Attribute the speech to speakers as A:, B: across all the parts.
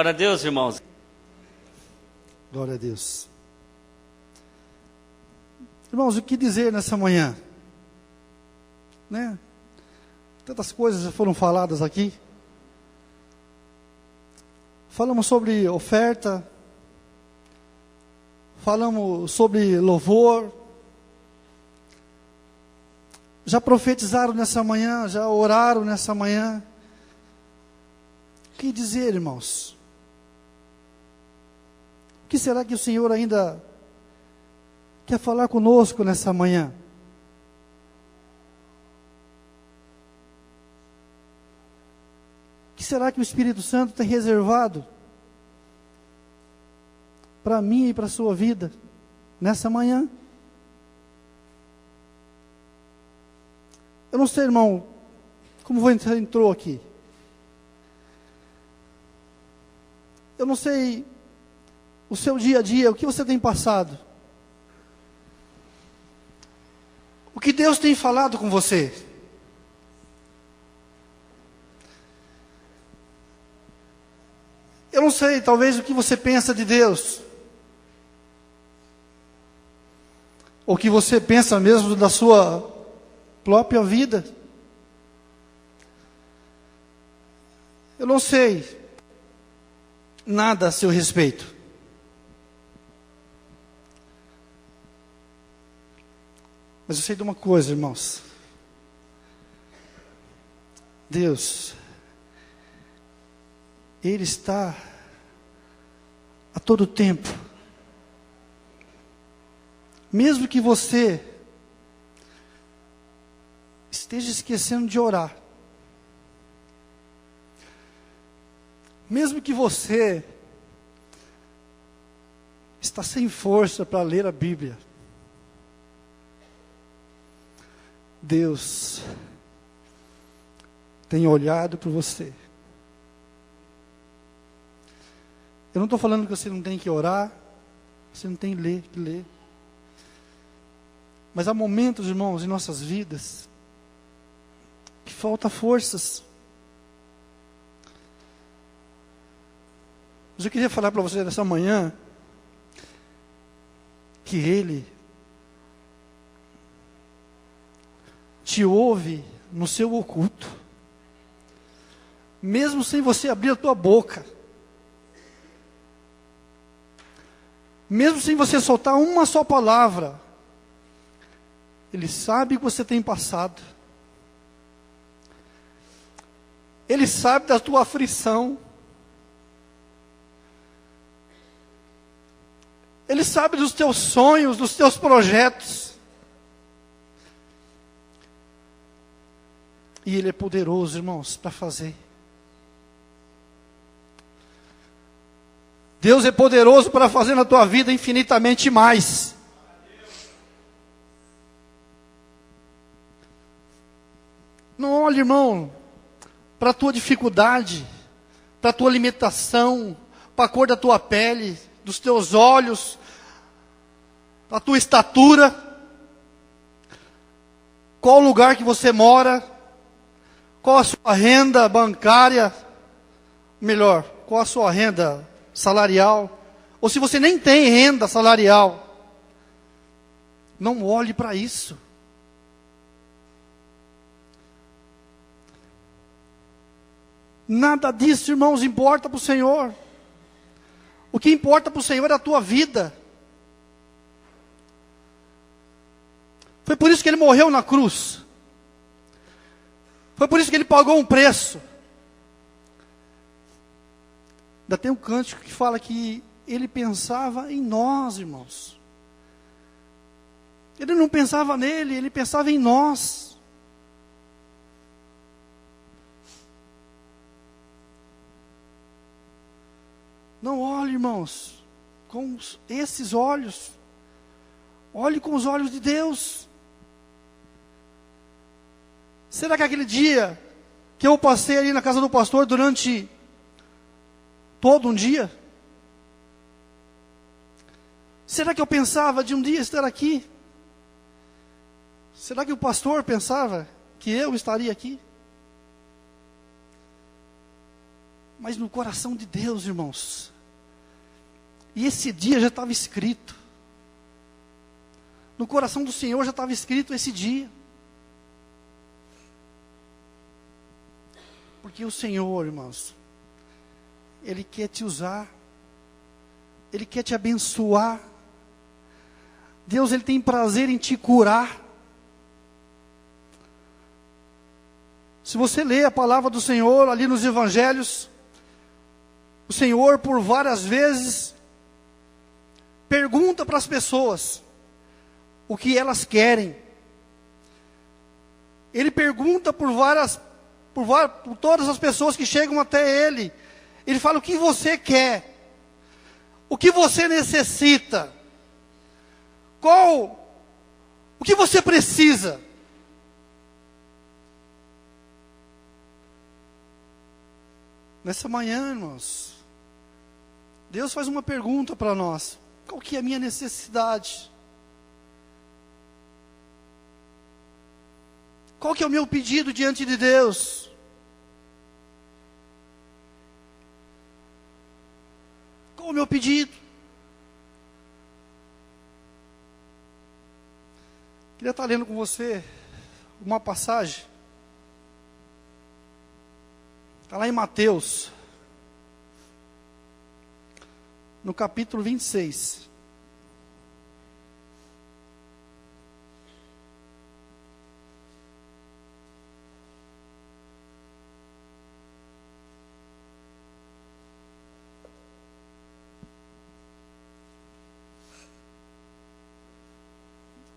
A: Glória a Deus, irmãos.
B: Glória a Deus. Irmãos, o que dizer nessa manhã? Né? Tantas coisas já foram faladas aqui. Falamos sobre oferta. Falamos sobre louvor. Já profetizaram nessa manhã, já oraram nessa manhã. O que dizer, irmãos? O que será que o Senhor ainda quer falar conosco nessa manhã? O que será que o Espírito Santo tem reservado para mim e para a sua vida nessa manhã? Eu não sei, irmão, como você entrou aqui. Eu não sei o seu dia a dia, o que você tem passado. O que Deus tem falado com você. Eu não sei, talvez o que você pensa de Deus. Ou o que você pensa mesmo da sua própria vida. Eu não sei nada a seu respeito. Mas eu sei de uma coisa, irmãos. Deus, Ele está a todo tempo. Mesmo que você esteja esquecendo de orar. Mesmo que você está sem força para ler a Bíblia. Deus tem olhado por você. Eu não estou falando que você não tem que orar, você não tem que ler. Mas há momentos, irmãos, em nossas vidas, que falta forças. Mas eu queria falar para você nessa manhã, que Ele te ouve no seu oculto, mesmo sem você abrir a tua boca, mesmo sem você soltar uma só palavra, Ele sabe o que você tem passado, Ele sabe da tua aflição, Ele sabe dos teus sonhos, dos teus projetos. E Ele é poderoso, irmãos, para fazer. Deus é poderoso para fazer na tua vida infinitamente mais. Não olhe, irmão, para a tua dificuldade, para a tua limitação, para a cor da tua pele, dos teus olhos, a tua estatura, qual o lugar que você mora, qual a sua renda bancária, melhor, qual a sua renda salarial, ou se você nem tem renda salarial, não olhe para isso. Nada disso, irmãos, importa para o Senhor. O que importa para o Senhor é a tua vida. Foi por isso que Ele morreu na cruz. Foi por isso que Ele pagou um preço. Ainda tem um cântico que fala que Ele pensava em nós, irmãos. Ele não pensava nele, Ele pensava em nós. Não olhe, irmãos, com esses olhos. Olhe com os olhos de Deus. Será que aquele dia que eu passei ali na casa do pastor durante todo um dia? Será que eu pensava de um dia estar aqui? Será que o pastor pensava que eu estaria aqui? mas no coração de Deus, irmãos. E esse dia já estava escrito. No coração do Senhor já estava escrito esse dia. Porque o Senhor, irmãos, Ele quer te usar. Ele quer te abençoar. Deus, Ele tem prazer em te curar. Se você ler a palavra do Senhor ali nos evangelhos, o Senhor por várias vezes pergunta para as pessoas o que elas querem. Ele pergunta por todas as pessoas que chegam até Ele. Ele fala: o que você quer? O que você necessita? O que você precisa? Nessa manhã, irmãos, Deus faz uma pergunta para nós: qual que é a minha necessidade? Qual que é o meu pedido diante de Deus? Qual o meu pedido? Queria estar lendo com você uma passagem. Está lá em Mateus, no capítulo 26.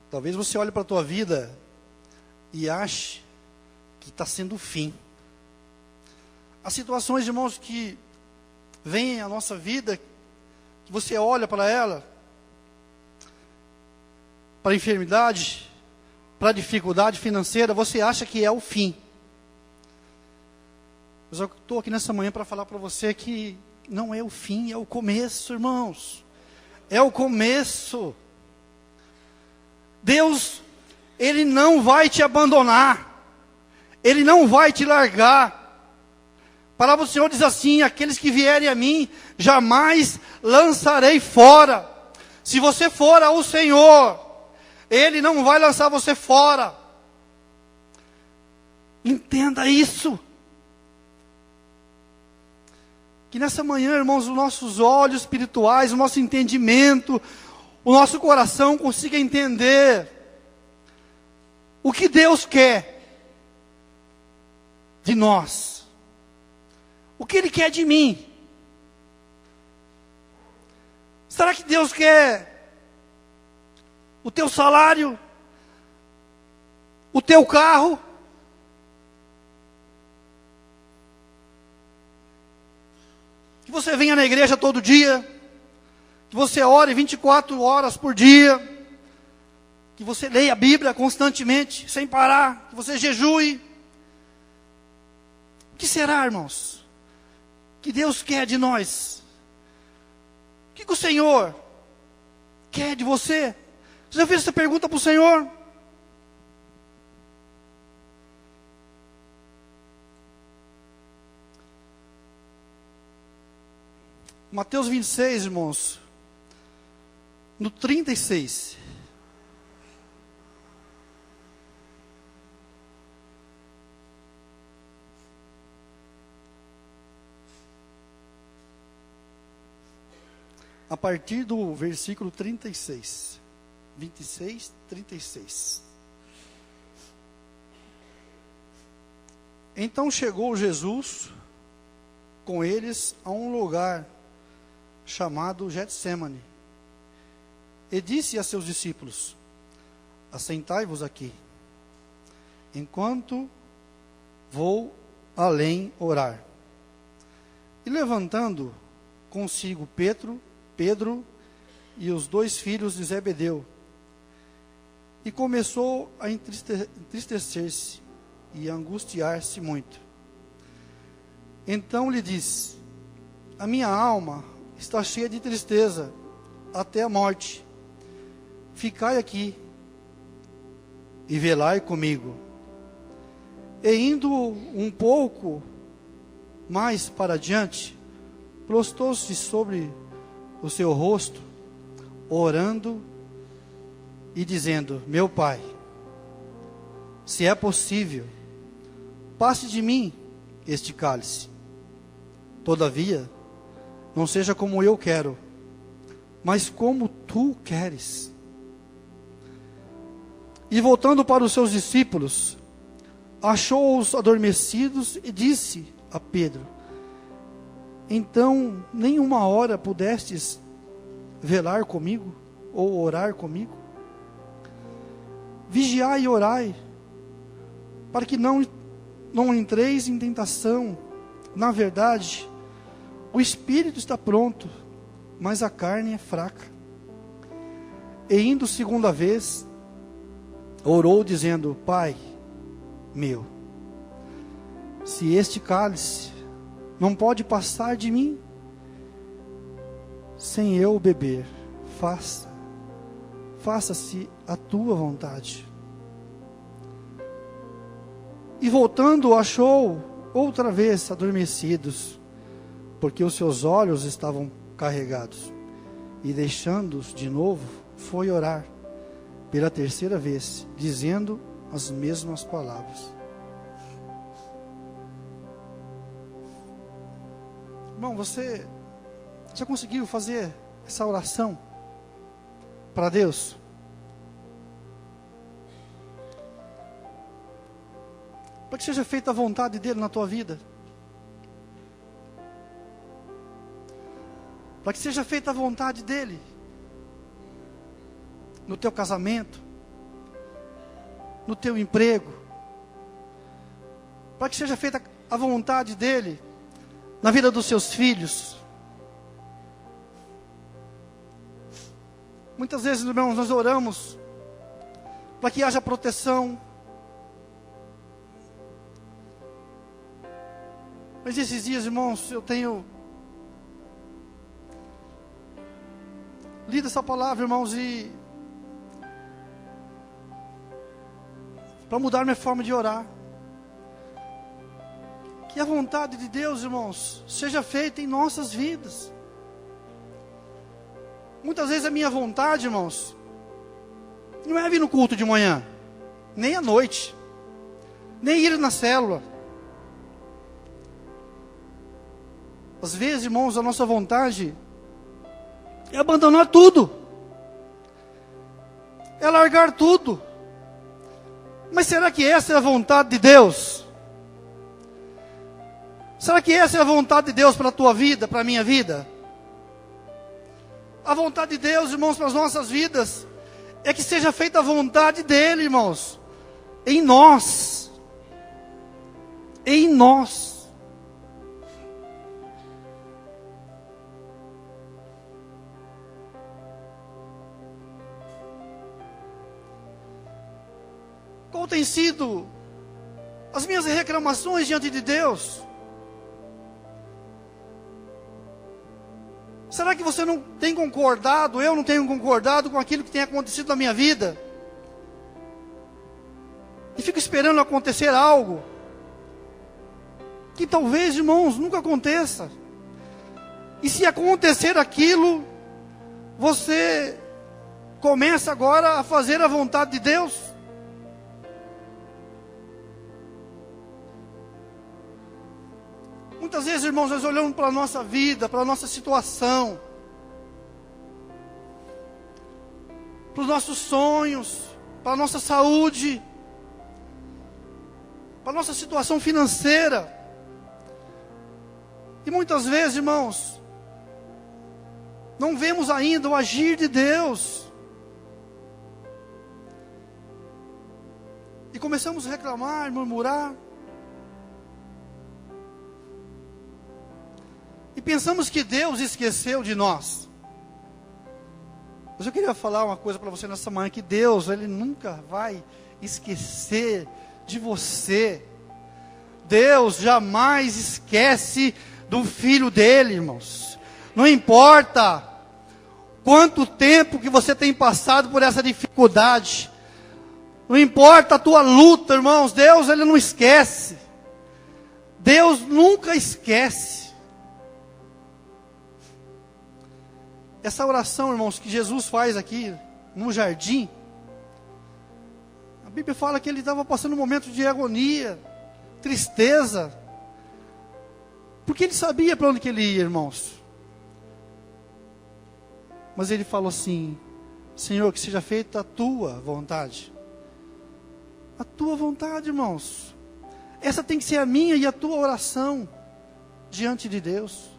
B: Talvez você olhe para a tua vida e ache que está sendo o fim. As situações, irmãos, que vêm à nossa vida, que você olha para ela, para a enfermidade, para a dificuldade financeira, você acha que é o fim. Mas eu estou aqui nessa manhã para falar para você que não é o fim, é o começo, irmãos. É o começo. Deus, Ele não vai te abandonar. Ele não vai te largar. A palavra do Senhor diz assim: aqueles que vierem a mim, jamais lançarei fora. Se você for ao Senhor, Ele não vai lançar você fora. Entenda isso. Que nessa manhã, irmãos, os nossos olhos espirituais, o nosso entendimento, o nosso coração consiga entender o que Deus quer de nós. O que Ele quer de mim? Será que Deus quer o teu salário? O teu carro? Que você venha na igreja todo dia? Que você ore 24 horas por dia? Que você leia a Bíblia constantemente, sem parar? Que você jejue? O que será, irmãos, que Deus quer de nós? O que o Senhor quer de você? Você já fez essa pergunta para o Senhor? Mateus 26, irmãos, no 36. A partir do versículo 36. 26, 36. Então chegou Jesus com eles a um lugar chamado Getsêmani, e disse a seus discípulos: assentai-vos aqui, enquanto vou além orar. E levantando consigo Pedro e os 2 filhos de Zebedeu, e começou a entristecer-se e a angustiar-se muito. Então lhe disse: a minha alma está cheia de tristeza até a morte. Ficai aqui e velai comigo. E indo um pouco mais para diante, prostou-se sobre o seu rosto, orando e dizendo: meu Pai, se é possível, passe de mim este cálice. Todavia, não seja como eu quero, mas como tu queres. E voltando para os seus discípulos, achou-os adormecidos e disse a Pedro: então, nem uma hora pudestes velar comigo, ou orar comigo? Vigiai e orai, para que não entreis em tentação. Na verdade, o espírito está pronto, mas a carne é fraca. E indo segunda vez, orou dizendo: Pai meu, se este cálice não pode passar de mim sem eu beber, faça-se a tua vontade. E voltando, achou outra vez adormecidos, porque os seus olhos estavam carregados. E deixando-os de novo, foi orar pela terceira vez, dizendo as mesmas palavras. Irmão, você já conseguiu fazer essa oração para Deus? Para que seja feita a vontade dEle na tua vida. Para que seja feita a vontade dEle no teu casamento, no teu emprego. Para que seja feita a vontade dEle na vida dos seus filhos. Muitas vezes, irmãos, nós oramos para que haja proteção. Mas esses dias, irmãos, eu tenho lido essa palavra, irmãos, e para mudar minha forma de orar. Que a vontade de Deus, irmãos, seja feita em nossas vidas. Muitas vezes a minha vontade, irmãos, não é vir no culto de manhã, nem à noite, nem ir na célula. Às vezes, irmãos, a nossa vontade é abandonar tudo, é largar tudo. Mas será que essa é a vontade de Deus? Será que essa é a vontade de Deus para a tua vida, para a minha vida? A vontade de Deus, irmãos, para as nossas vidas é que seja feita a vontade dEle, irmãos, em nós. Em nós. Qual tem sido as minhas reclamações diante de Deus? Será que você não tem concordado, eu não tenho concordado com aquilo que tem acontecido na minha vida? E fico esperando acontecer algo que talvez, irmãos, nunca aconteça. E se acontecer aquilo, você começa agora a fazer a vontade de Deus? Muitas vezes, irmãos, nós olhamos para a nossa vida, para a nossa situação, para os nossos sonhos, para a nossa saúde, para a nossa situação financeira. E muitas vezes, irmãos, não vemos ainda o agir de Deus. E começamos a reclamar, murmurar. E pensamos que Deus esqueceu de nós. Mas eu queria falar uma coisa para você nessa manhã, que Deus, Ele nunca vai esquecer de você. Deus jamais esquece do filho dele, irmãos. Não importa quanto tempo que você tem passado por essa dificuldade, não importa a tua luta, irmãos, Deus, Ele não esquece. Deus nunca esquece. Essa oração, irmãos, que Jesus faz aqui no jardim, a Bíblia fala que ele estava passando um momento de agonia, tristeza, porque ele sabia para onde que ele ia, irmãos. Mas ele falou assim: Senhor, que seja feita a tua vontade. A tua vontade, irmãos. Essa tem que ser a minha e a tua oração diante de Deus.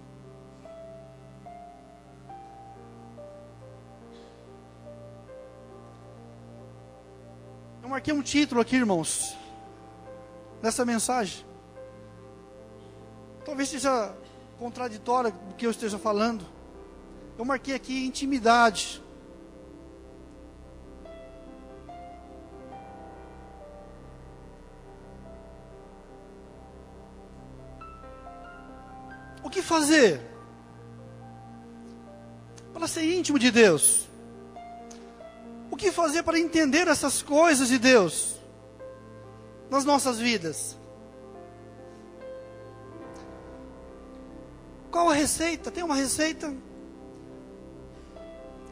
B: Eu marquei um título aqui, irmãos, nessa mensagem. Talvez seja contraditório do que eu esteja falando. Eu marquei aqui intimidade. O que fazer para ser íntimo de Deus? O que fazer para entender essas coisas de Deus nas nossas vidas? Qual a receita? Tem uma receita?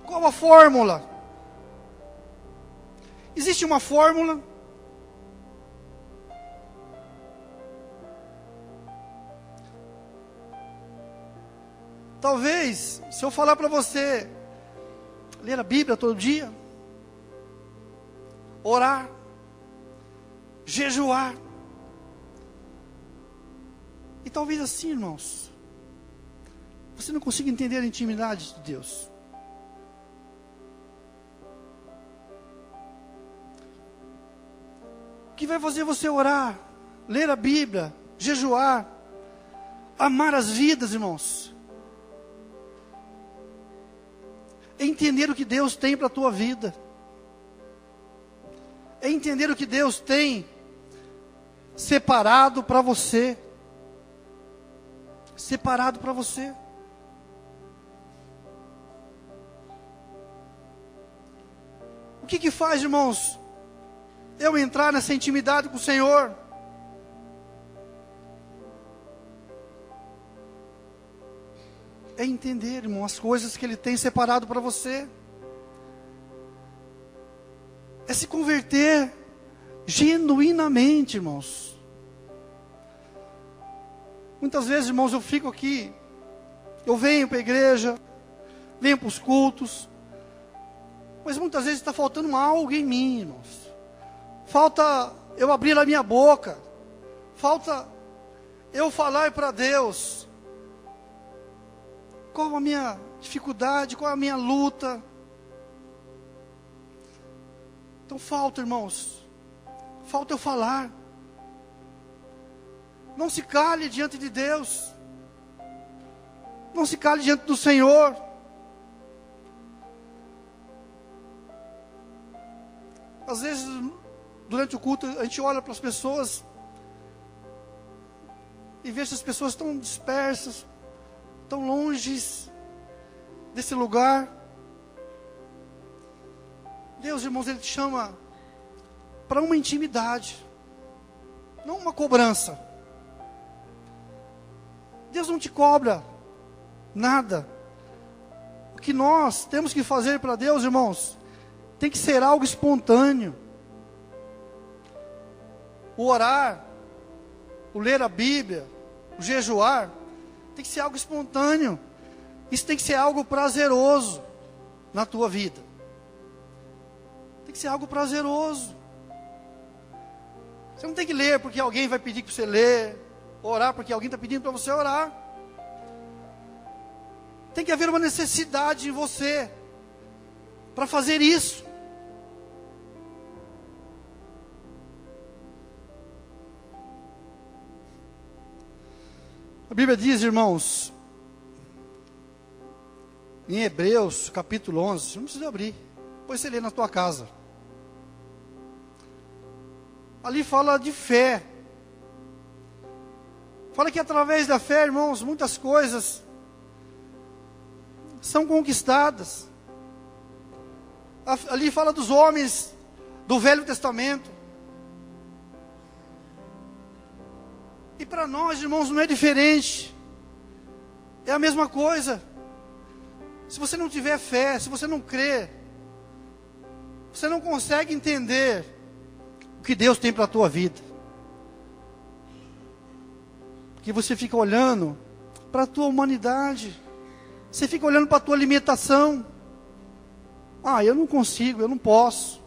B: Qual a fórmula? Existe uma fórmula? Talvez, se eu falar para você ler a Bíblia todo dia, orar, jejuar, e talvez assim, irmãos, você não consiga entender a intimidade de Deus. O que vai fazer você orar, ler a Bíblia, jejuar, amar as vidas, irmãos? É entender o que Deus tem para a tua vida. É entender o que Deus tem separado para você. Separado para você. O que faz, irmãos, eu entrar nessa intimidade com o Senhor? É entender, irmão, as coisas que Ele tem separado para você. É se converter genuinamente, irmãos. Muitas vezes, irmãos, eu fico aqui, eu venho para a igreja, venho para os cultos, mas muitas vezes está faltando algo em mim, irmãos. Falta eu abrir a minha boca, falta eu falar para Deus qual a minha dificuldade, qual a minha luta. Então falta, irmãos, falta eu falar. Não se cale diante de Deus. Não se cale diante do Senhor. Às vezes, durante o culto, a gente olha para as pessoas e vê se as pessoas estão dispersas, tão longe desse lugar. Deus, irmãos, Ele te chama para uma intimidade, não uma cobrança. Deus não te cobra nada. O que nós temos que fazer para Deus, irmãos, tem que ser algo espontâneo. O orar, o ler a Bíblia, o jejuar, tem que ser algo espontâneo. Isso tem que ser algo prazeroso na tua vida. Tem que ser algo prazeroso. Você não tem que ler porque alguém vai pedir para você ler, orar porque alguém está pedindo para você orar. Tem que haver uma necessidade em você para fazer isso. A Bíblia diz, irmãos, em Hebreus, capítulo 11, você não precisa abrir, depois você lê na tua casa. Ali fala de fé. Fala que através da fé, irmãos, muitas coisas são conquistadas. Ali fala dos homens do Velho Testamento. E para nós, irmãos, não é diferente. É a mesma coisa. Se você não tiver fé, se você não crer, você não consegue entender o que Deus tem para a tua vida. Porque você fica olhando para a tua humanidade. Você fica olhando para a tua limitação. Ah, eu não consigo, eu não posso.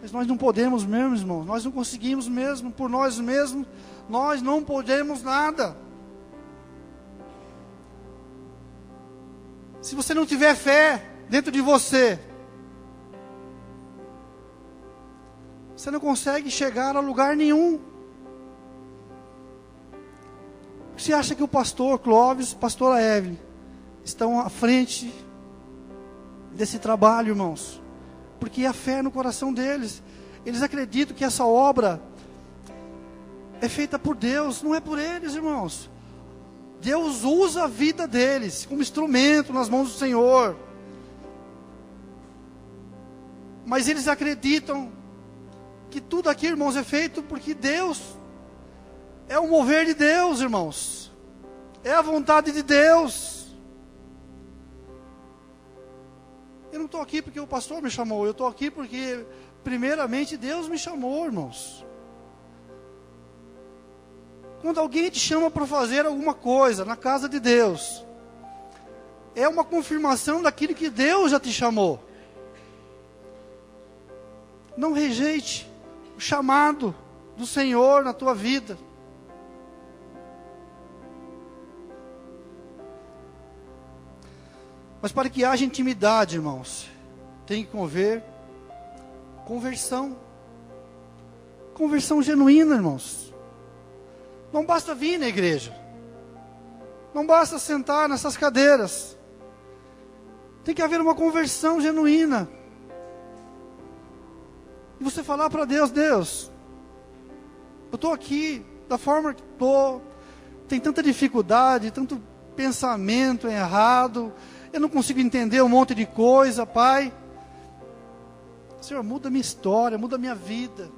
B: Mas nós não podemos mesmo, irmãos. Nós não conseguimos mesmo, por nós mesmos. Nós não podemos nada. Se você não tiver fé dentro de você, você não consegue chegar a lugar nenhum. Você acha que o pastor Clóvis, pastora Evelyn, estão à frente desse trabalho, irmãos? Porque a fé no coração deles. Eles acreditam que essa obra é feita por Deus, não é por eles, irmãos. Deus usa a vida deles como instrumento nas mãos do Senhor. Mas eles acreditam que tudo aqui, irmãos, é feito porque Deus é o mover de Deus, irmãos. É a vontade de Deus. Eu não estou aqui porque o pastor me chamou. Eu estou aqui porque, primeiramente, Deus me chamou, irmãos. Quando alguém te chama para fazer alguma coisa na casa de Deus, é uma confirmação daquilo que Deus já te chamou. Não rejeite o chamado do Senhor na tua vida. Mas para que haja intimidade, irmãos, tem que haver conversão. Conversão genuína, irmãos. Não basta vir na igreja. Não basta sentar nessas cadeiras. Tem que haver uma conversão genuína. E você falar para Deus, Deus, eu estou aqui da forma que estou. Tem tanta dificuldade, tanto pensamento errado. Eu não consigo entender um monte de coisa, Pai. Senhor, muda minha história, muda minha vida.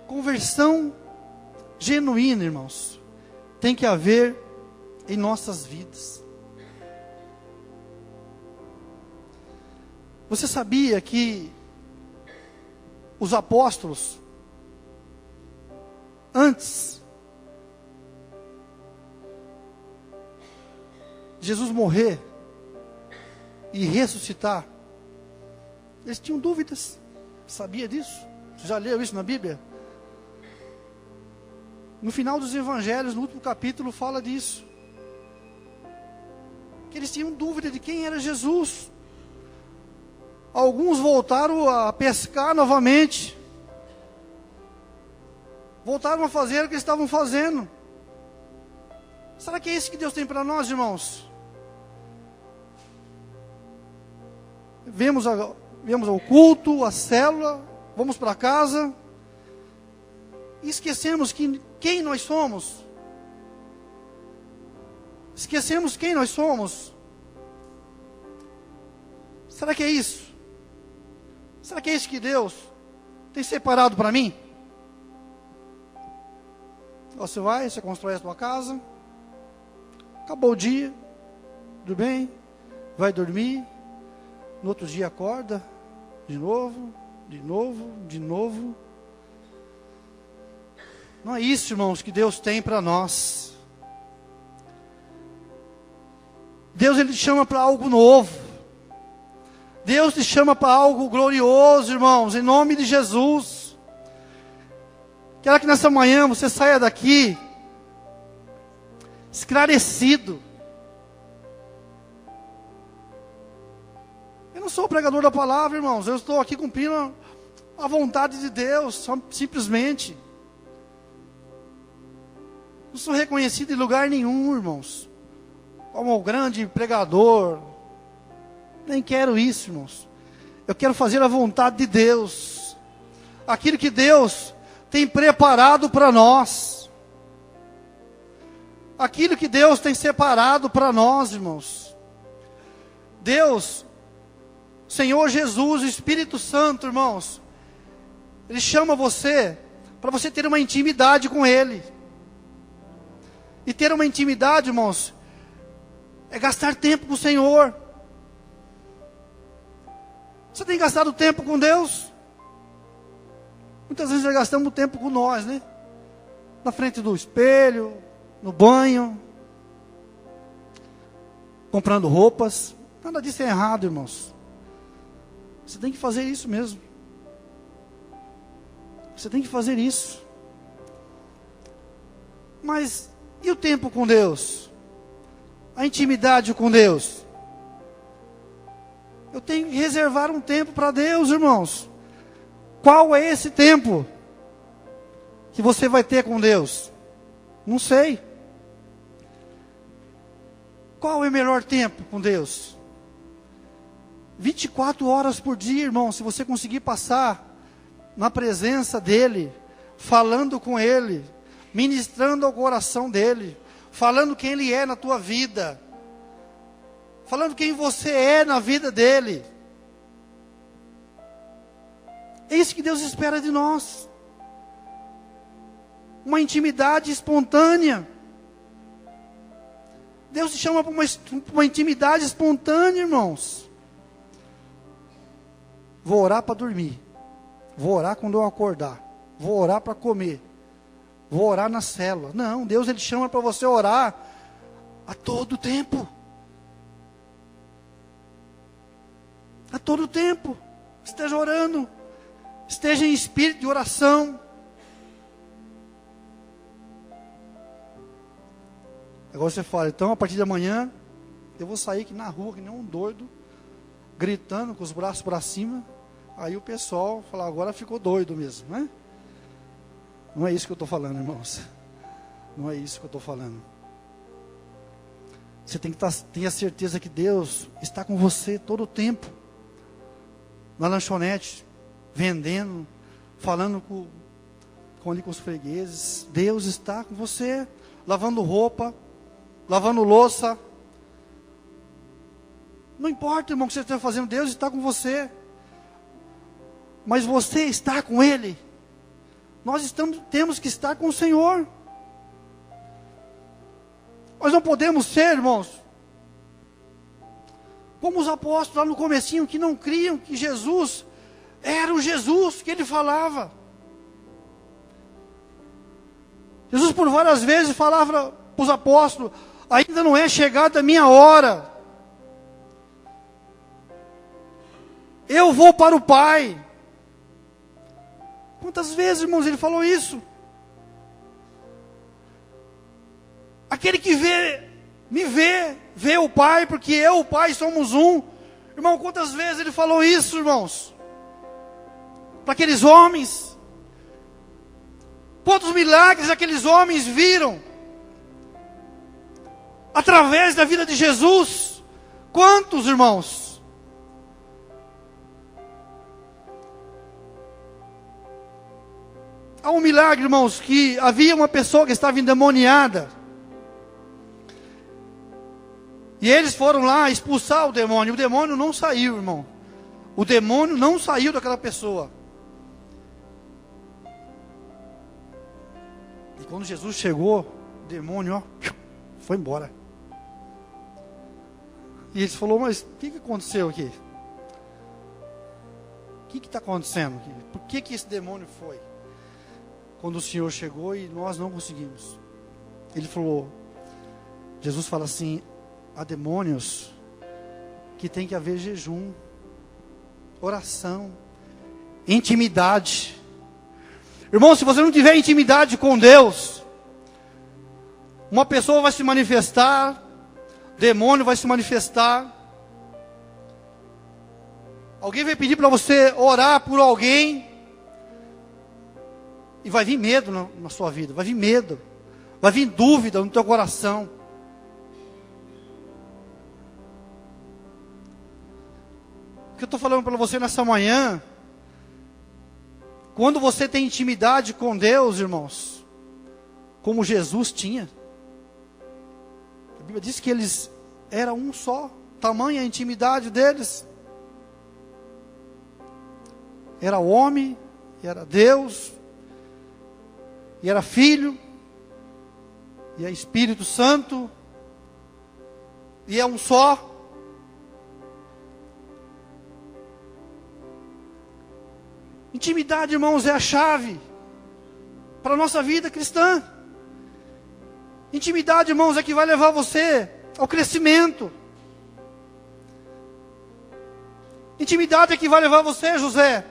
B: Conversão genuína, irmãos, tem que haver em nossas vidas. Você sabia que os apóstolos, antes de Jesus morrer e ressuscitar, eles tinham dúvidas? Sabia disso? Você já leu isso na Bíblia? No final dos evangelhos, no último capítulo, fala disso. Que eles tinham dúvida de quem era Jesus. Alguns voltaram a pescar novamente. Voltaram a fazer o que eles estavam fazendo. Será que é isso que Deus tem para nós, irmãos? Vemos ao culto, a célula, vamos para casa e esquecemos quem nós somos. Esquecemos quem nós somos. Será que é isso? Será que é isso que Deus tem separado para mim? Você vai, você constrói a sua casa, acabou o dia, tudo bem, vai dormir, no outro dia acorda, de novo. Não é isso, irmãos, que Deus tem para nós. Deus, Ele te chama para algo novo. Deus te chama para algo glorioso, irmãos, em nome de Jesus. Quero que nessa manhã você saia daqui esclarecido. Eu não sou o pregador da palavra, irmãos. Eu estou aqui cumprindo a vontade de Deus, simplesmente. Não sou reconhecido em lugar nenhum, irmãos, como o grande pregador. Nem quero isso, irmãos. Eu quero fazer a vontade de Deus. Aquilo que Deus tem preparado para nós. Aquilo que Deus tem separado para nós, irmãos. Deus, Senhor Jesus, o Espírito Santo, irmãos, Ele chama você para você ter uma intimidade com Ele. E ter uma intimidade, irmãos, é gastar tempo com o Senhor. Você tem gastado tempo com Deus? Muitas vezes nós gastamos tempo com nós, né? Na frente do espelho, no banho, comprando roupas. Nada disso é errado, irmãos. Você tem que fazer isso mesmo. Você tem que fazer isso. Mas e o tempo com Deus? A intimidade com Deus? Eu tenho que reservar um tempo para Deus, irmãos. Qual é esse tempo que você vai ter com Deus? Não sei. Qual é o melhor tempo com Deus? 24 horas por dia, irmão. Se você conseguir passar na presença dEle, falando com Ele, ministrando ao coração dEle, falando quem Ele é na tua vida, falando quem você é na vida dEle. É isso que Deus espera de nós. Uma intimidade espontânea. Deus te chama para uma intimidade espontânea, irmãos. Vou orar para dormir. Vou orar quando eu acordar. Vou orar para comer. Vou orar na célula. Não, Deus Ele chama para você orar a todo tempo. A todo tempo. Esteja orando. Esteja em espírito de oração. Agora você fala, então a partir de amanhã eu vou sair aqui na rua que nem um doido, gritando com os braços para cima. Aí o pessoal fala, agora ficou doido mesmo, né? Não é isso que eu estou falando, irmãos. Não é isso que eu estou falando. Você tem que ter a certeza que Deus está com você todo o tempo. Na lanchonete, vendendo, falando com os fregueses. Deus está com você, lavando roupa, lavando louça. Não importa, irmão, o que você está fazendo, Deus está com você. Mas você está com Ele. Nós temos que estar com o Senhor. Nós não podemos ser, irmãos, como os apóstolos lá no comecinho, que não criam que Jesus era o Jesus que Ele falava. Jesus por várias vezes falava para os apóstolos, ainda não é chegada a minha hora. Eu vou para o Pai. Quantas vezes, irmãos, Ele falou isso? Aquele que me vê o Pai, porque eu e o Pai somos um. Irmão, quantas vezes Ele falou isso, irmãos? Para aqueles homens. Quantos milagres aqueles homens viram? Através da vida de Jesus. Quantos, irmãos? Há um milagre, irmãos, que havia uma pessoa que estava endemoniada. E eles foram lá expulsar o demônio. O demônio não saiu, irmão. O demônio não saiu daquela pessoa. E quando Jesus chegou, o demônio, foi embora. E eles falaram, mas o que aconteceu aqui? O que está acontecendo aqui? Por que esse demônio foi? Quando o Senhor chegou e nós não conseguimos. Ele falou, Jesus fala assim, há demônios que tem que haver jejum, oração, intimidade. Irmão, se você não tiver intimidade com Deus, uma pessoa vai se manifestar, demônio vai se manifestar. Alguém vai pedir para você orar por alguém, e vai vir medo na sua vida, vai vir medo, vai vir dúvida no teu coração. O que eu estou falando para você nessa manhã, quando você tem intimidade com Deus, irmãos, como Jesus tinha, a Bíblia diz que eles eram um só, tamanha a intimidade deles, era homem, era Deus. e era Filho, e é Espírito Santo, e é um só. Intimidade, irmãos, é a chave para a nossa vida cristã. Intimidade, irmãos, é que vai levar você ao crescimento. Intimidade é que vai levar você, José,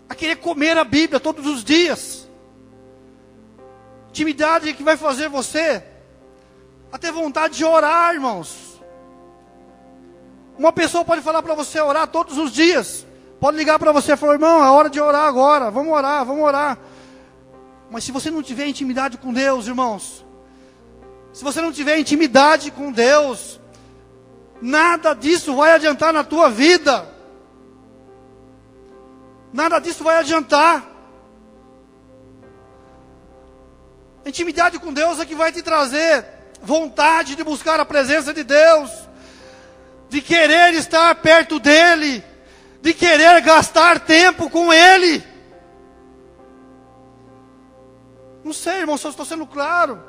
B: a querer comer a Bíblia todos os dias. Intimidade é que vai fazer você a ter vontade de orar, irmãos. Uma pessoa pode falar para você orar todos os dias. Pode ligar para você e falar, irmão, é hora de orar agora. Vamos orar, vamos orar. Mas se você não tiver intimidade com Deus, irmãos, se você não tiver intimidade com Deus, nada disso vai adiantar na tua vida. Nada disso vai adiantar. A intimidade com Deus é que vai te trazer vontade de buscar a presença de Deus, de querer estar perto dEle, de querer gastar tempo com Ele. Não sei, irmão, se eu estou sendo claro.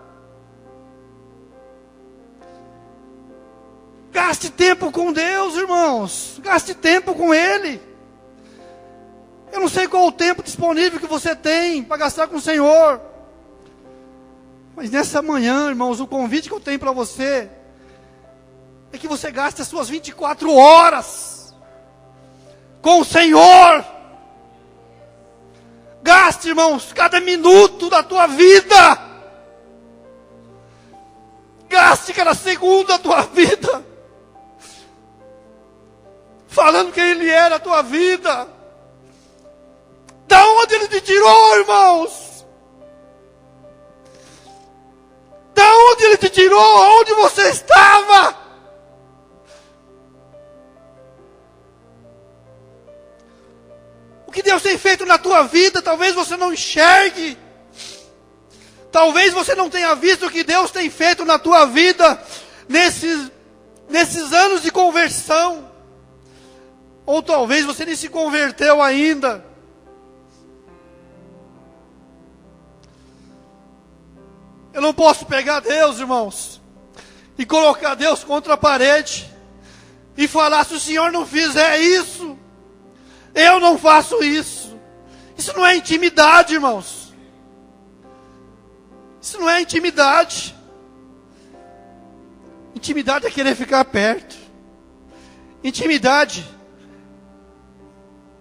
B: Gaste tempo com Deus, irmãos. Gaste tempo com Ele. Eu não sei qual o tempo disponível que você tem para gastar com o Senhor. Mas nessa manhã, irmãos, o convite que eu tenho para você é que você gaste as suas 24 horas com o Senhor. Gaste, irmãos, cada minuto da tua vida. Gaste cada segundo da tua vida falando quem Ele é na tua vida. Da onde Ele te tirou, irmãos? Da onde Ele te tirou? Onde você estava? O que Deus tem feito na tua vida, talvez você não enxergue. Talvez você não tenha visto o que Deus tem feito na tua vida nesses anos de conversão. Ou talvez você nem se converteu ainda. Eu não posso pegar Deus, irmãos, e colocar Deus contra a parede e falar, se o Senhor não fizer isso, eu não faço isso. Isso não é intimidade, irmãos. Isso não é intimidade. Intimidade é querer ficar perto. Intimidade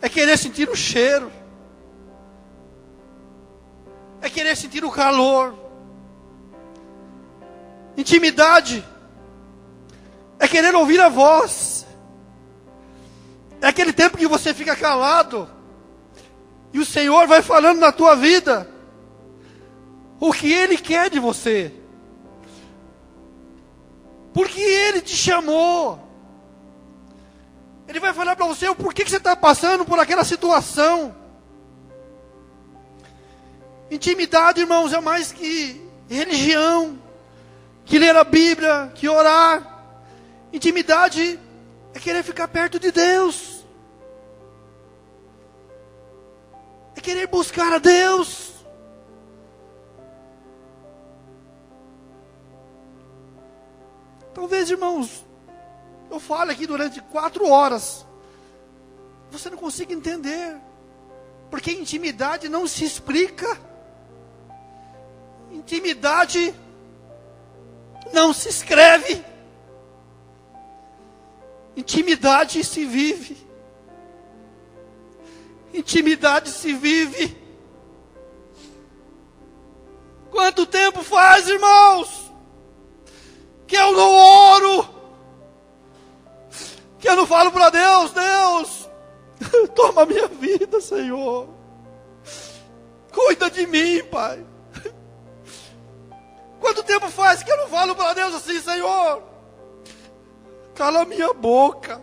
B: é querer sentir o cheiro. É querer sentir o calor. Intimidade é querer ouvir a voz. É aquele tempo que você fica calado e o Senhor vai falando na tua vida o que Ele quer de você, porque Ele te chamou. Ele vai falar para você o porquê que você está passando por aquela situação. Intimidade, irmãos, é mais que religião, que ler a Bíblia, que orar. Intimidade é querer ficar perto de Deus. É querer buscar a Deus. Talvez, irmãos, eu fale aqui durante 4 horas, você não consiga entender, porque intimidade não se explica. Intimidade não se escreve. Intimidade se vive. Intimidade se vive. Quanto tempo faz, irmãos, que eu não oro, que eu não falo para Deus, Deus, toma a minha vida, Senhor. Cuida de mim, Pai. Quanto tempo faz que eu não falo para Deus assim, Senhor, cala a minha boca,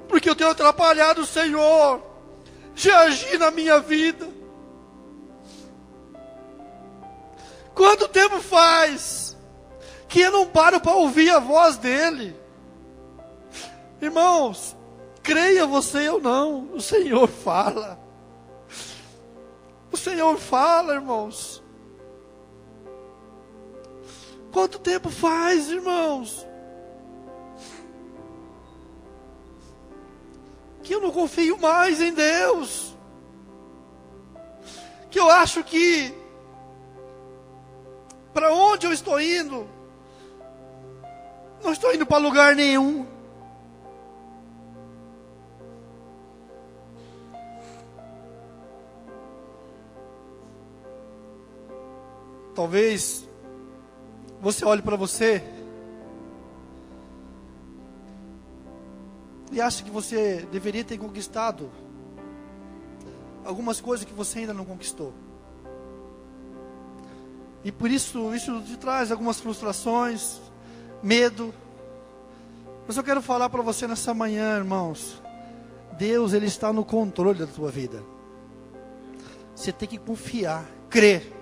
B: porque eu tenho atrapalhado o Senhor de agir na minha vida. Quanto tempo faz que eu não paro para ouvir a voz dEle? Irmãos, creia você ou não, o Senhor fala. O Senhor fala, irmãos. Quanto tempo faz, irmãos, que eu não confio mais em Deus, que eu acho que para onde eu estou indo, não estou indo para lugar nenhum. Talvez você olhe para você e ache que você deveria ter conquistado algumas coisas que você ainda não conquistou. E por isso te traz algumas frustrações, medo. Mas eu quero falar para você nessa manhã, irmãos. Deus, Ele está no controle da tua vida. Você tem que confiar, crer.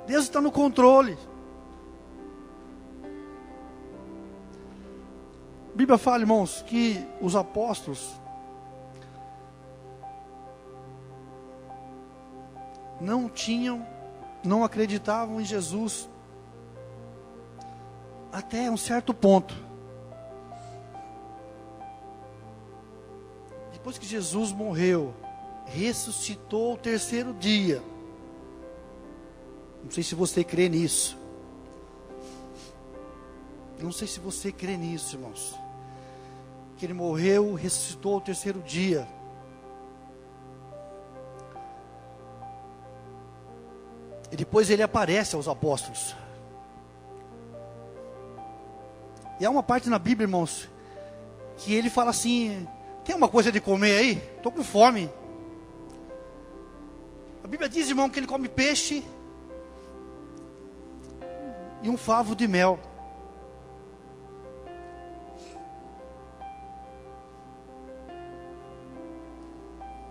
B: Deus está no controle. A Bíblia fala, irmãos, que os apóstolos não acreditavam em Jesus até um certo ponto. Depois que Jesus morreu, ressuscitou ao terceiro dia. Não sei se você crê nisso. Não sei se você crê nisso, irmãos. Que Ele morreu, ressuscitou ao terceiro dia. E depois Ele aparece aos apóstolos. E há uma parte na Bíblia, irmãos, que Ele fala assim: tem uma coisa de comer aí? Estou com fome. A Bíblia diz, irmão, que Ele come peixe e um favo de mel.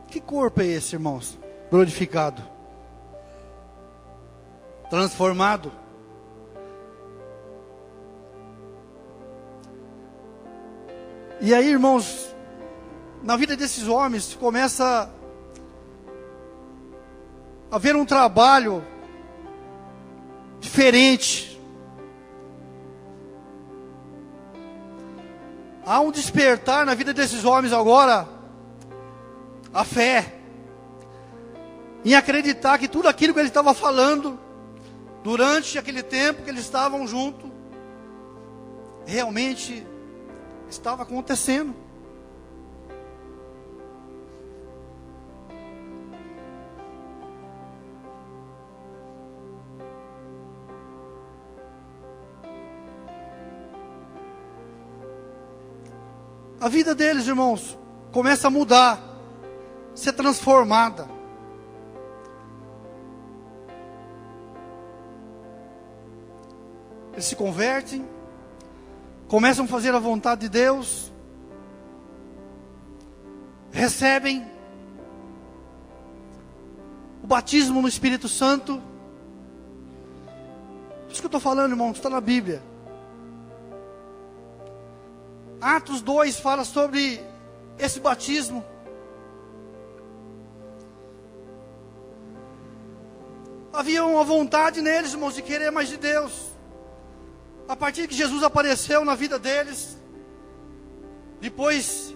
B: Que corpo é esse, irmãos? Glorificado, transformado. E aí, irmãos, na vida desses homens começa a haver um trabalho diferente. Há um despertar na vida desses homens agora, a fé, em acreditar que tudo aquilo que Ele estava falando, durante aquele tempo que eles estavam juntos, realmente estava acontecendo. A vida deles, irmãos, começa a mudar, ser transformada. Eles se convertem, começam a fazer a vontade de Deus, recebem o batismo no Espírito Santo. Isso que eu estou falando, irmão, está na Bíblia. Atos 2 fala sobre esse batismo. Havia uma vontade neles, irmãos, de querer mais de Deus. A partir que Jesus apareceu na vida deles, depois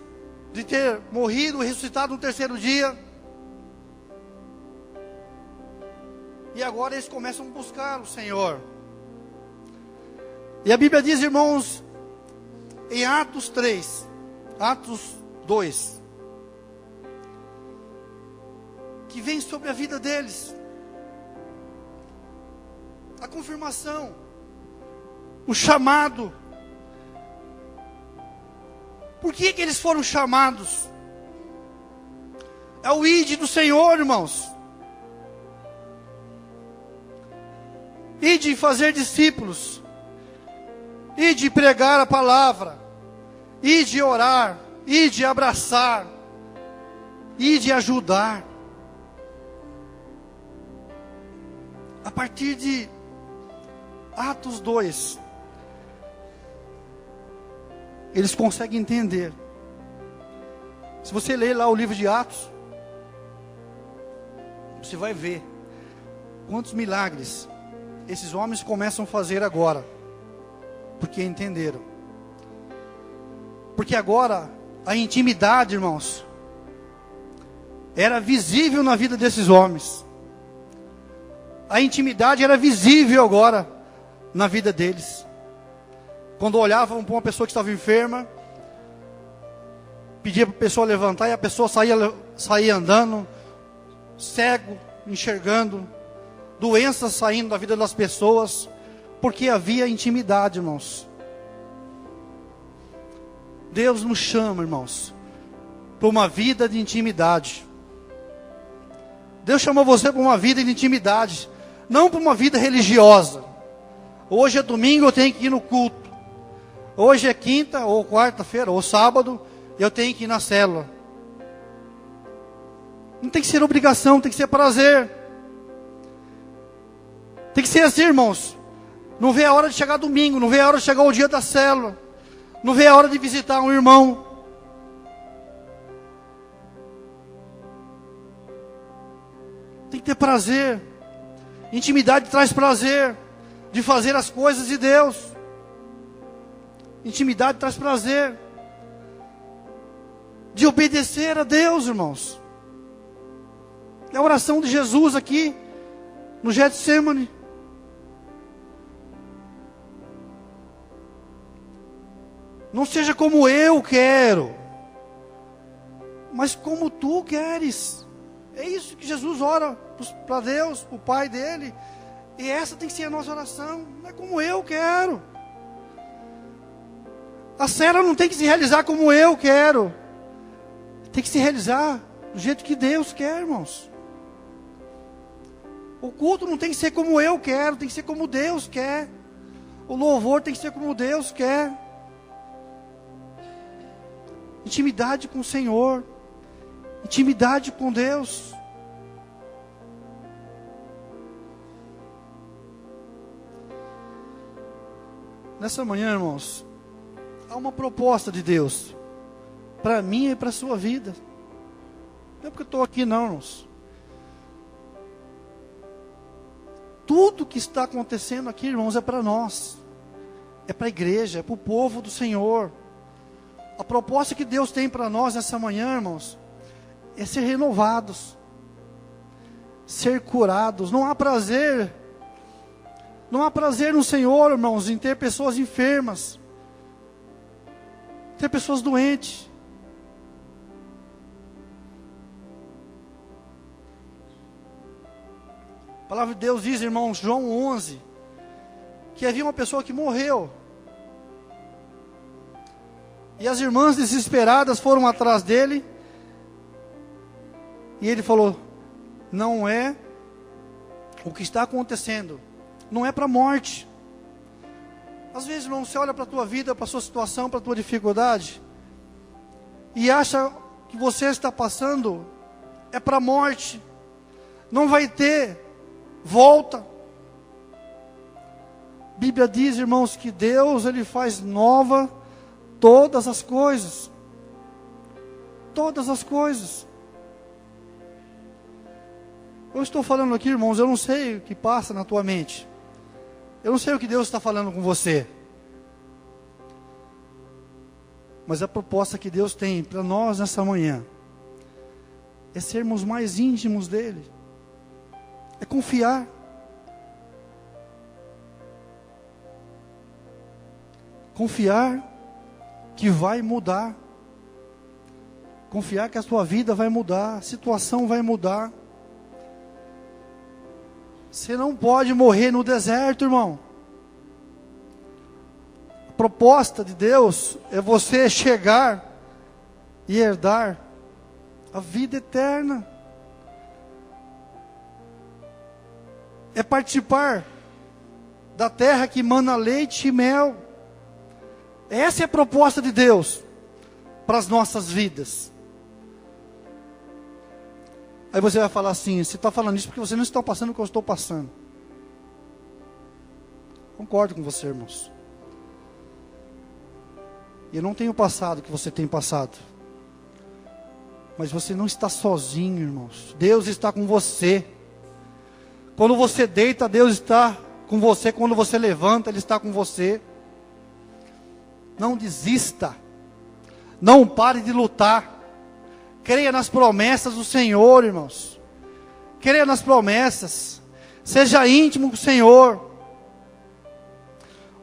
B: de ter morrido e ressuscitado no terceiro dia, e agora eles começam a buscar o Senhor. E a Bíblia diz, irmãos, em Atos 2, que vem sobre a vida deles a confirmação, o chamado. Por que eles foram chamados? É o ide do Senhor, irmãos. Ide fazer discípulos, ide pregar a palavra, ide orar, ide abraçar, ide ajudar. A partir de Atos 2, eles conseguem entender. Se você ler lá o livro de Atos, você vai ver quantos milagres esses homens começam a fazer agora, porque entenderam. Porque agora a intimidade, irmãos, era visível na vida desses homens. A intimidade era visível agora na vida deles. Quando olhavam para uma pessoa que estava enferma, pedia para a pessoa levantar e a pessoa saía andando, cego, enxergando, doenças saindo da vida das pessoas, porque havia intimidade, irmãos. Deus nos chama, irmãos, para uma vida de intimidade. Deus chamou você para uma vida de intimidade, não para uma vida religiosa. Hoje é domingo, eu tenho que ir no culto. Hoje é quinta, ou quarta-feira, ou sábado, eu tenho que ir na célula. Não tem que ser obrigação, tem que ser prazer. Tem que ser assim, irmãos. Não vê a hora de chegar domingo, não vê a hora de chegar o dia da célula, não vê a hora de visitar um irmão. Tem que ter prazer. Intimidade traz prazer de fazer as coisas de Deus. Intimidade traz prazer de obedecer a Deus, irmãos. É a oração de Jesus aqui no Getsemane. Não seja como eu quero, mas como tu queres. É isso que Jesus ora para Deus, para o Pai dele. E essa tem que ser a nossa oração. Não é como eu quero. A célula não tem que se realizar como eu quero. Tem que se realizar do jeito que Deus quer, irmãos. O culto não tem que ser como eu quero, tem que ser como Deus quer. O louvor tem que ser como Deus quer. Intimidade com o Senhor. Intimidade com Deus. Nessa manhã, irmãos, há uma proposta de Deus para mim e para a sua vida. Não é porque eu estou aqui não, irmãos. Tudo que está acontecendo aqui, irmãos, é para nós. É para a igreja, é para o povo do Senhor. A proposta que Deus tem para nós nessa manhã, irmãos, é ser renovados, ser curados. Não há prazer no Senhor, irmãos, em ter pessoas enfermas, ter pessoas doentes. A palavra de Deus diz, irmãos, João 11, que havia uma pessoa que morreu. E as irmãs desesperadas foram atrás dele. E ele falou, não é o que está acontecendo. Não é para a morte. Às vezes, irmão, você olha para a tua vida, para a sua situação, para a tua dificuldade, e acha que você está passando, é para a morte. Não vai ter volta. A Bíblia diz, irmãos, que Deus, Ele faz nova todas as coisas. Todas as coisas. Eu estou falando aqui, irmãos, eu não sei o que passa na tua mente. Eu não sei o que Deus está falando com você. Mas a proposta que Deus tem para nós nessa manhã é sermos mais íntimos dEle. É confiar. Confiar que vai mudar. Confiar que a sua vida vai mudar, a situação vai mudar. Você não pode morrer no deserto, irmão. A proposta de Deus é você chegar e herdar a vida eterna. É participar da terra que mana leite e mel. Essa é a proposta de Deus para as nossas vidas. Aí você vai falar assim, você está falando isso porque você não está passando o que eu estou passando. Concordo com você, irmãos. Eu não tenho o passado que você tem passado. Mas a proposta que Deus tem para nós nessa manhã é sermos mais íntimos dEle. É confiar. Confiar que a sua vida vai mudar, a situação vai mudar. Você não pode morrer no deserto, irmão. A proposta de Deus é você chegar e herdar a vida eterna. Mas você não está sozinho, irmãos. Deus está com você. Quando você deita, Deus está com você. Quando você levanta, Ele está com você. Não desista. Não pare de lutar. Creia nas promessas do Senhor, irmãos. Creia nas promessas. Seja íntimo com o Senhor.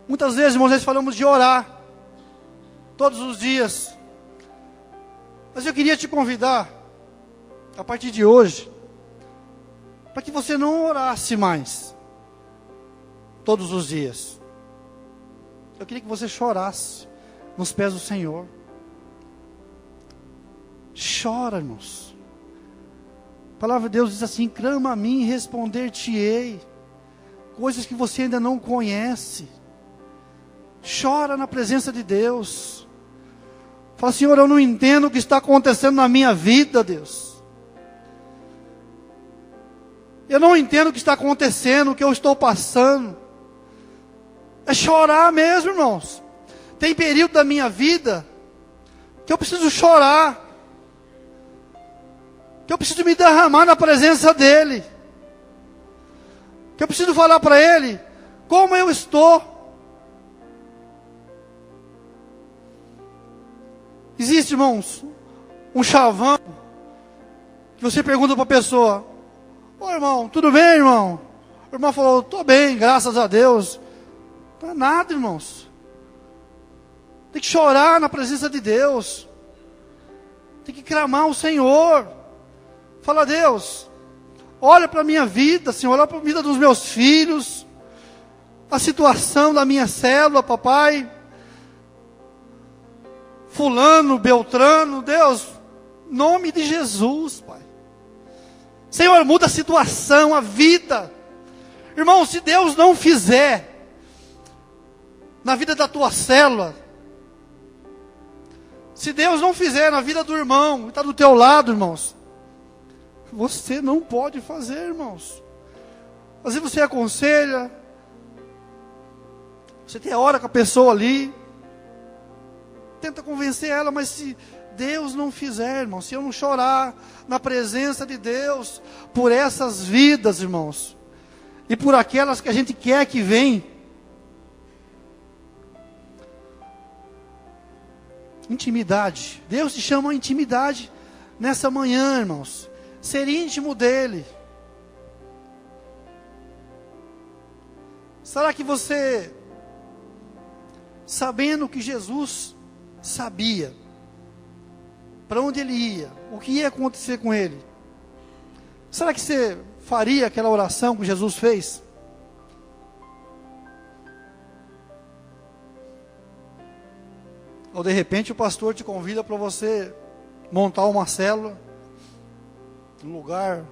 B: Muitas vezes, irmãos, nós falamos de orar. Todos os dias. Mas eu queria te convidar, a partir de hoje, para que você não orasse mais, todos os dias. Eu queria que você chorasse nos pés do Senhor. Chora, irmãos. A palavra de Deus diz assim: clama a mim e responder-te-ei. Coisas que você ainda não conhece. Chora na presença de Deus. Fala: Senhor, eu não entendo o que está acontecendo na minha vida, Deus. Eu não entendo o que está acontecendo, o que eu estou passando. É chorar mesmo, irmãos. Tem período da minha vida que eu preciso chorar. Que eu preciso me derramar na presença dEle. Que eu preciso falar para Ele como eu estou. Existe, irmãos, um chavão que você pergunta para a pessoa: ô irmão, tudo bem, irmão? O irmão falou: estou bem, graças a Deus. Não é nada, irmãos. Tem que chorar na presença de Deus. Tem que clamar ao Senhor. Fala: Deus, olha para a minha vida, Senhor, olha para a vida dos meus filhos, a situação da minha célula, papai. Fulano, Beltrano, Deus, nome de Jesus, Pai. Senhor, muda a situação, a vida. Irmão, se Deus não fizer na vida da tua célula, se Deus não fizer na vida do irmão, que está do teu lado, irmãos, você não pode fazer, irmãos. Às vezes você aconselha, você tem a hora com a pessoa ali, tenta convencer ela, mas se Deus não fizer, irmão, se eu não chorar na presença de Deus, por essas vidas, irmãos, e por aquelas que a gente quer que venham, intimidade, Deus te chama a intimidade nessa manhã, irmãos, ser íntimo dEle. Será que você, sabendo que Jesus sabia para onde ele ia, o que ia acontecer com ele, será que você faria aquela oração que Jesus fez? Ou de repente o pastor te convida para você montar uma célula num lugar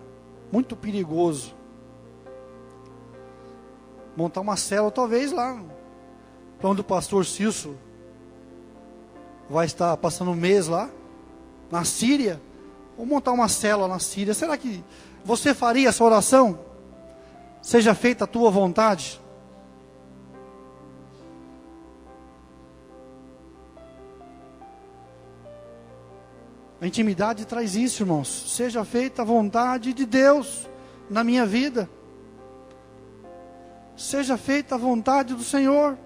B: muito perigoso, montar uma célula talvez lá para onde o pastor Cício vai estar passando um mês lá, na Síria, ou montar uma célula na Síria. Será que você faria essa oração? Seja feita a tua vontade. A intimidade traz isso, irmãos. Seja feita a vontade de Deus na minha vida. Seja feita a vontade do Senhor.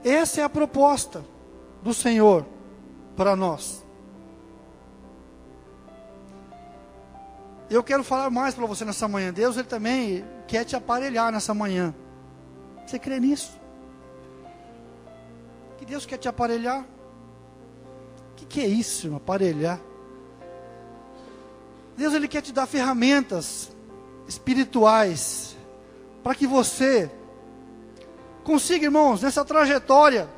B: Essa é a proposta do Senhor para nós. Eu quero falar mais para você nessa manhã. Deus, Ele também quer te aparelhar nessa manhã. Você crê nisso? Que Deus quer te aparelhar? O que é isso, irmão? Aparelhar? Deus, Ele quer te dar ferramentas espirituais para que você consiga, irmãos, nessa trajetória,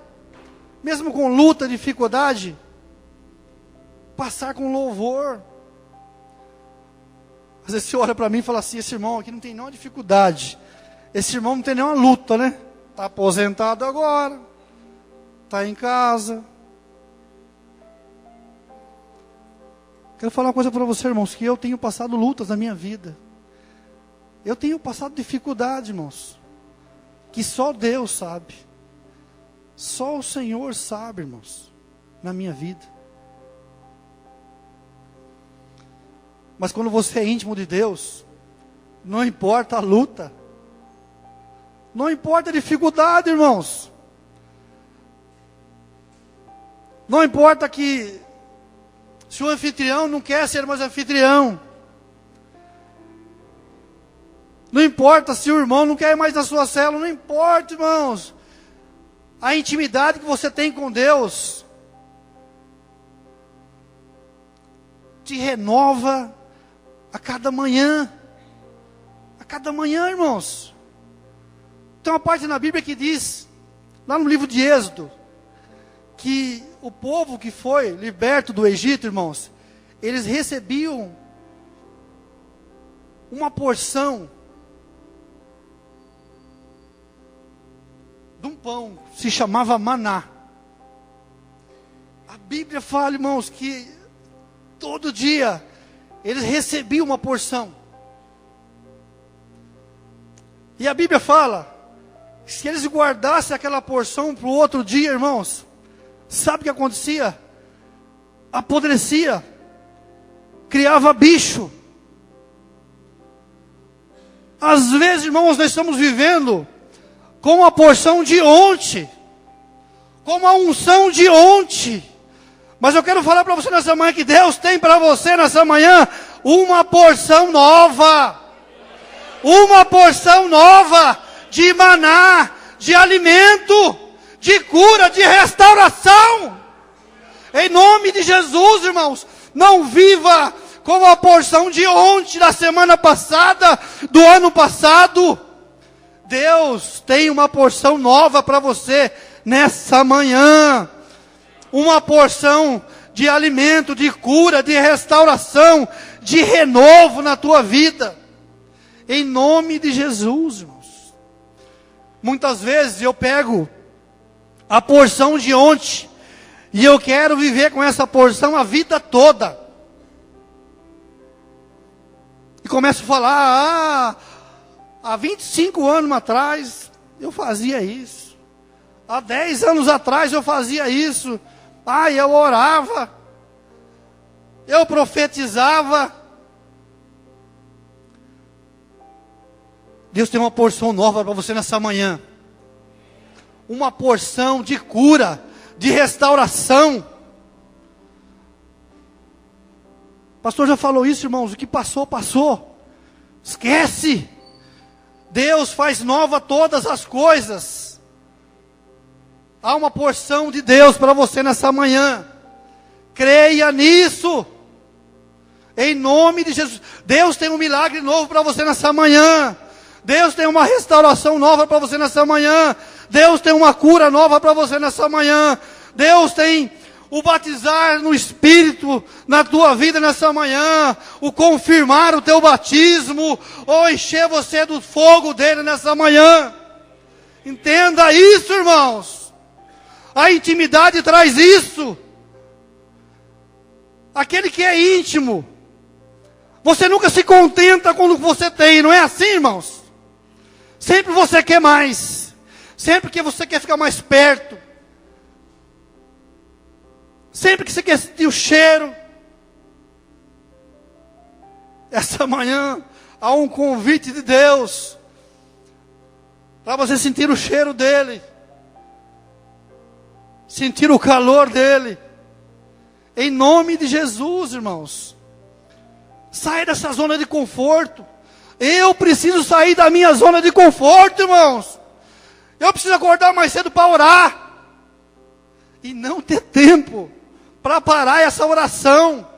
B: mesmo com luta, dificuldade, passar com louvor. Às vezes você olha para mim e fala assim: esse irmão aqui não tem nenhuma dificuldade, esse irmão não tem nenhuma luta, né? Está aposentado agora, está em casa. Quero falar uma coisa para você, irmãos, que eu tenho passado lutas na minha vida. Eu tenho passado dificuldade, irmãos, que só Deus sabe. Só o Senhor sabe, irmãos, na minha vida. Mas quando você é íntimo de Deus, não importa a luta, não importa a dificuldade, irmãos. Não importa que se o anfitrião não quer ser mais anfitrião. Não importa se o irmão não quer ir mais na sua célula, não importa, irmãos. A intimidade que você tem com Deus te renova a cada manhã. A cada manhã, irmãos. Tem uma parte na Bíblia que diz, lá no livro de Êxodo, que o povo que foi liberto do Egito, irmãos, eles recebiam uma porção de um pão, se chamava maná. A Bíblia fala, irmãos, que todo dia eles recebiam uma porção. E a Bíblia fala, se eles guardassem aquela porção para o outro dia, irmãos, sabe o que acontecia? Apodrecia, criava bicho. Às vezes, irmãos, nós estamos vivendo com a porção de ontem, com a unção de ontem. Mas eu quero falar para você nessa manhã que Deus tem para você nessa manhã uma porção nova. Uma porção nova de maná, de alimento, de cura, de restauração. Em nome de Jesus, irmãos, não viva com a porção de ontem, da semana passada, do ano passado. Deus tem uma porção nova para você nessa manhã. Uma porção de alimento, de cura, de restauração, de renovo na tua vida. Em nome de Jesus, irmãos. Muitas vezes eu pego a porção de ontem e eu quero viver com essa porção a vida toda. E começo a falar, há 25 anos atrás eu fazia isso. Há 10 anos atrás eu fazia isso. Eu orava. Eu profetizava. Deus tem uma porção nova para você nessa manhã. Uma porção de cura, de restauração. O pastor já falou isso, irmãos. O que passou, passou. Esquece. Deus faz nova todas as coisas. Há uma porção de Deus para você nessa manhã. Creia nisso. Em nome de Jesus. Deus tem um milagre novo para você nessa manhã. Deus tem uma restauração nova para você nessa manhã. Deus tem uma cura nova para você nessa manhã. Deus tem o batizar no Espírito na tua vida nessa manhã. O confirmar o teu batismo. Ou encher você do fogo dele nessa manhã. Entenda isso, irmãos. A intimidade traz isso. Aquele que é íntimo. Você nunca se contenta com o que você tem. Não é assim, irmãos? Sempre você quer mais. Sempre que você quer ficar mais perto. Sempre que você quer sentir o cheiro. Essa manhã há um convite de Deus. Para você sentir o cheiro dele. Sentir o calor dele. Em nome de Jesus, irmãos. Sai dessa zona de conforto. Eu preciso sair da minha zona de conforto, irmãos. Eu preciso acordar mais cedo para orar. E não ter tempo para parar essa oração.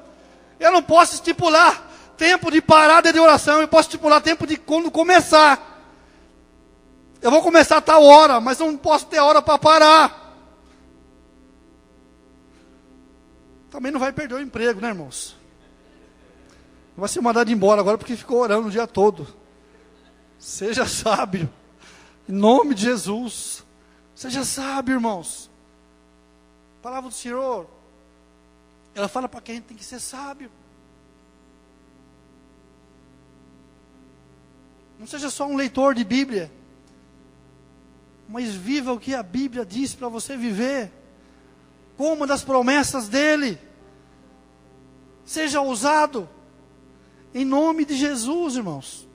B: Eu não posso estipular tempo de parada de oração. Eu posso estipular tempo de quando começar. Eu vou começar a tal hora, mas não posso ter hora para parar. Também não vai perder o emprego, né, irmãos? Vai ser mandado embora agora porque ficou orando o dia todo. Seja sábio. Em nome de Jesus. Seja sábio, irmãos. A palavra do Senhor, ela fala para quem a gente tem que ser sábio. Não seja só um leitor de Bíblia. Mas viva o que a Bíblia diz para você viver. Coma das promessas dele. Seja ousado. Em nome de Jesus, irmãos.